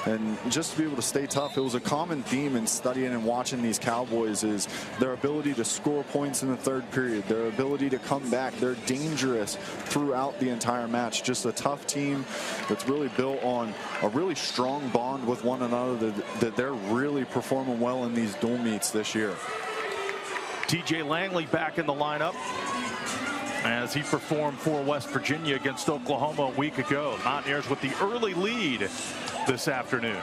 And just to be able to stay tough, it was a common theme in studying and watching these Cowboys is their ability to score points in the third period, their ability to come back. They're dangerous throughout the entire match. Just a tough team that's really built on a really strong bond with one another, that they're really performing well in these dual meets this year. TJ Langley back in the lineup as he performed for West Virginia against Oklahoma a week ago. Mountaineers with the early lead this afternoon.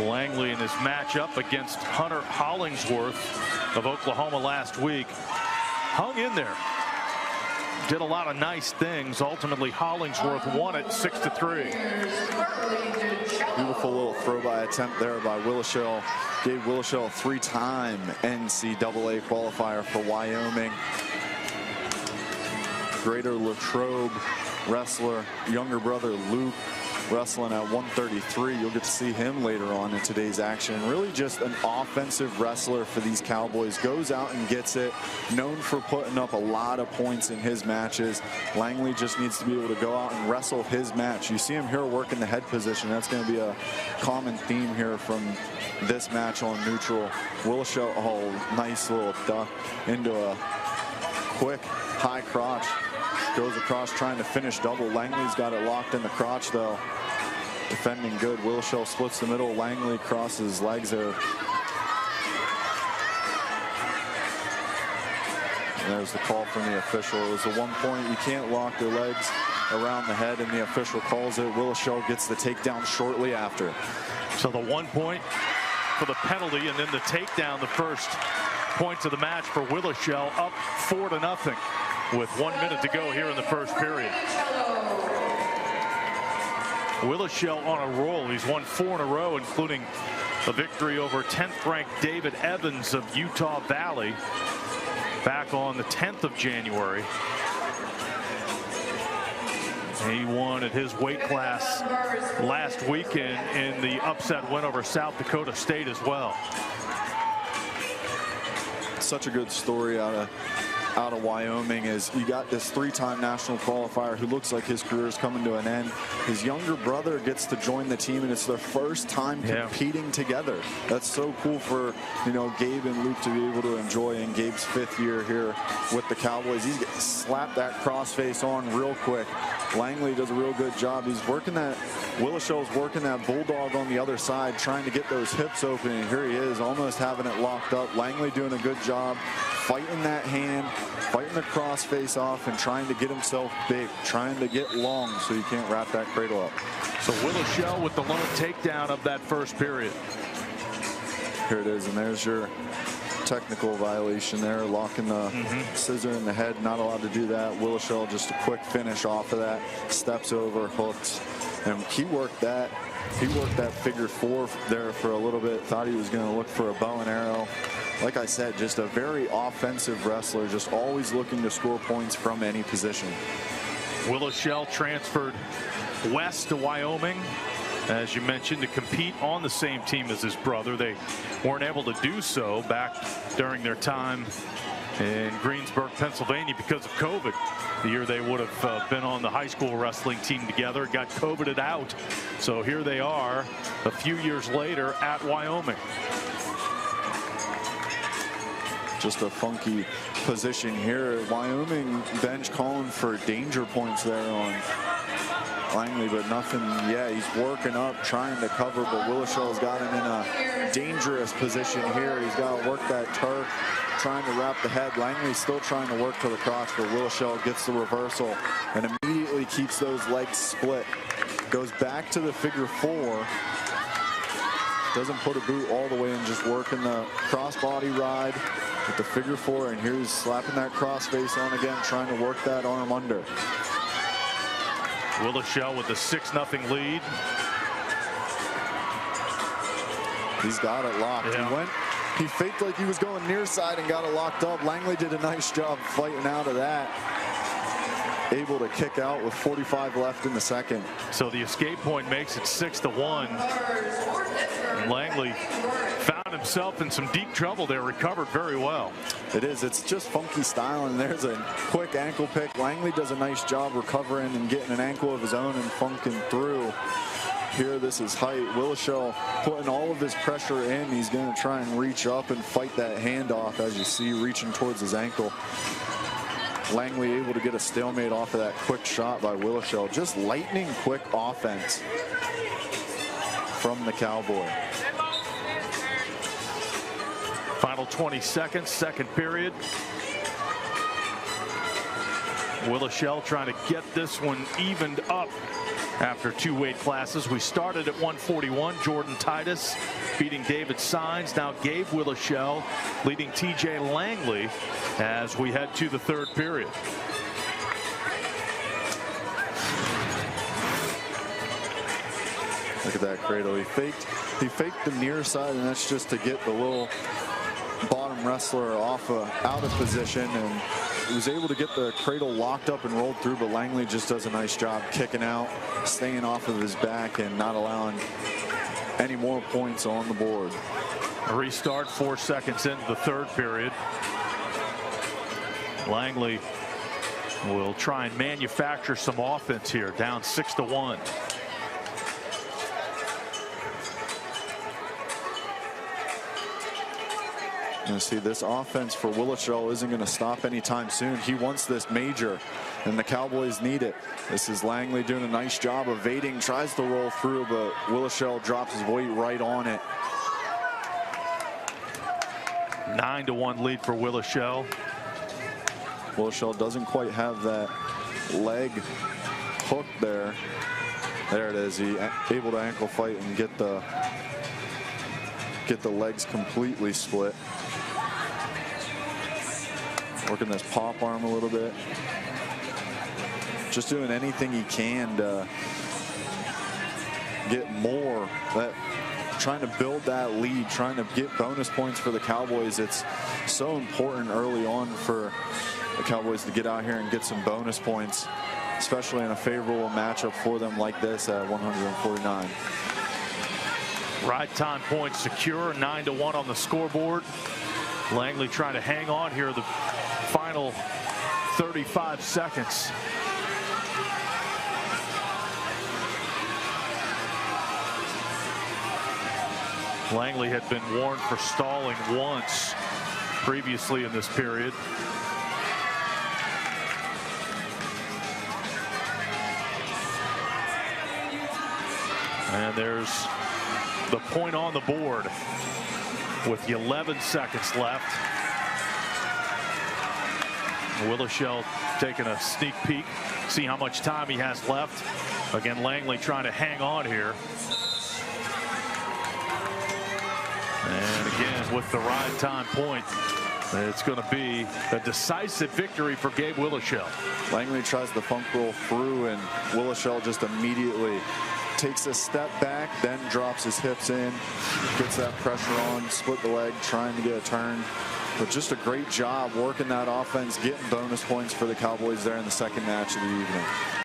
Langley in his matchup against Hunter Hollingsworth of Oklahoma last week hung in there. Did a lot of nice things. Ultimately, Hollingsworth won it 6-3. Beautiful little throw-by attempt there by Willochell. Gabe Willochell, three-time NCAA qualifier for Wyoming. Greater Latrobe wrestler, younger brother Luke wrestling at 133. You'll get to see him later on in today's action. Really just an offensive wrestler for these Cowboys. Goes out and gets it. Known for putting up a lot of points in his matches. Langley just needs to be able to go out and wrestle his match. You see him here working the head position. That's going to be a common theme here from this match on neutral. Willochell, oh, nice little duck into a quick high crotch. Goes across trying to finish double. Langley's got it locked in the crotch though. Defending good. Willochell splits the middle. Langley crosses his legs there. And there's the call from the official. It was a 1 point. You can't lock their legs around the head, and the official calls it. Willochell gets the takedown shortly after. So the 1 point for the penalty, and then the takedown, the first points of the match for Willochell, up 4-0 with 1 minute to go here in the first period. Willochell on a roll. He's won 4 in a row, including a victory over 10th ranked David Evans of Utah Valley back on the 10th of January. He won at his weight class last weekend in the upset win over South Dakota State as well. Such a good story out of Wyoming is you got this three-time national qualifier who looks like his career is coming to an end. His younger brother gets to join the team, and it's their first time competing together. That's so cool for, you know, Gabe and Luke to be able to enjoy in Gabe's 5th year here with the Cowboys. He's getting slapped that crossface on real quick. Langley does a real good job. He's working that, Willochell's working that bulldog on the other side, trying to get those hips open, and here he is, almost having it locked up. Langley doing a good job fighting that hand, fighting the crossface off, and trying to get himself big, trying to get long so you can't wrap that cradle up. So Willochell with the lone takedown of that first period. Here it is, and there's your technical violation there, locking the scissor in the head. Not allowed to do that. Willochell just a quick finish off of that, steps over, hooks, and he worked that. He worked that figure 4 there for a little bit. Thought he was going to look for a bow and arrow. Like I said, just a very offensive wrestler, just always looking to score points from any position. Willochell transferred west to Wyoming, as you mentioned, to compete on the same team as his brother. They weren't able to do so back during their time in Greensburg, Pennsylvania, because of COVID. The year they would have been on the high school wrestling team together, got COVIDed out. So here they are a few years later at Wyoming. Just a funky position here. Wyoming bench calling for danger points there on Langley, but nothing. Yeah, he's working up, trying to cover, but Willochell's got him in a dangerous position here. He's got to work that Turk, trying to wrap the head. Langley's still trying to work to the crotch, but Willochell gets the reversal and immediately keeps those legs split. Goes back to the figure 4. Doesn't put a boot all the way in, just working the crossbody ride with the figure 4, and here's slapping that crossface on again, trying to work that arm under. Willochell with the 6-0 lead. He's got it locked. Yeah. He faked like he was going near side and got it locked up. Langley did a nice job fighting out of that. Able to kick out with 45 left in the second. So the escape point makes it 6-1. And Langley found found himself in some deep trouble there, recovered very well. It is. It's just funky style, and there's a quick ankle pick. Langley does a nice job recovering and getting an ankle of his own and funking through. Here, this is height. Willochell putting all of his pressure in. He's going to try and reach up and fight that handoff, as you see, reaching towards his ankle. Langley able to get a stalemate off of that quick shot by Willochell. Just lightning quick offense from the Cowboy. Final 20 seconds, second period. Willochell trying to get this one evened up after 2 weight classes. We started at 141. Jordan Titus beating David Sines. Now Gabe Willochell leading TJ Langley as we head to the third period. Look at that cradle. He faked the near side, and that's just to get the little bottom wrestler out of position, and he was able to get the cradle locked up and rolled through, but Langley just does a nice job kicking out, staying off of his back, and not allowing any more points on the board. A restart 4 seconds into the third period. Langley will try and manufacture some offense here, down 6-1. You see, this offense for Willochell isn't going to stop anytime soon. He wants this major, and the Cowboys need it. This is Langley doing a nice job evading, tries to roll through, but Willochell drops his weight right on it. 9-1 lead for Willochell. Willochell doesn't quite have that leg hook there. There it is. He able to ankle fight and get the legs completely split. Working this pop arm a little bit. Just doing anything he can to get more. Trying to build that lead, trying to get bonus points for the Cowboys. It's so important early on for the Cowboys to get out here and get some bonus points, especially in a favorable matchup for them like this at 149. Ride time points secure, 9-1 on the scoreboard. Langley trying to hang on here the final 35 seconds. Langley had been warned for stalling once previously in this period. And there's the point on the board with 11 seconds left. Willochell taking a sneak peek, see how much time he has left. Again, Langley trying to hang on here. And again, with the ride time point, it's going to be a decisive victory for Gabe Willochell. Langley tries the funk roll through, and Willochell just immediately takes a step back, then drops his hips in, gets that pressure on, split the leg, trying to get a turn. But just a great job working that offense, getting bonus points for the Cowboys there in the second match of the evening.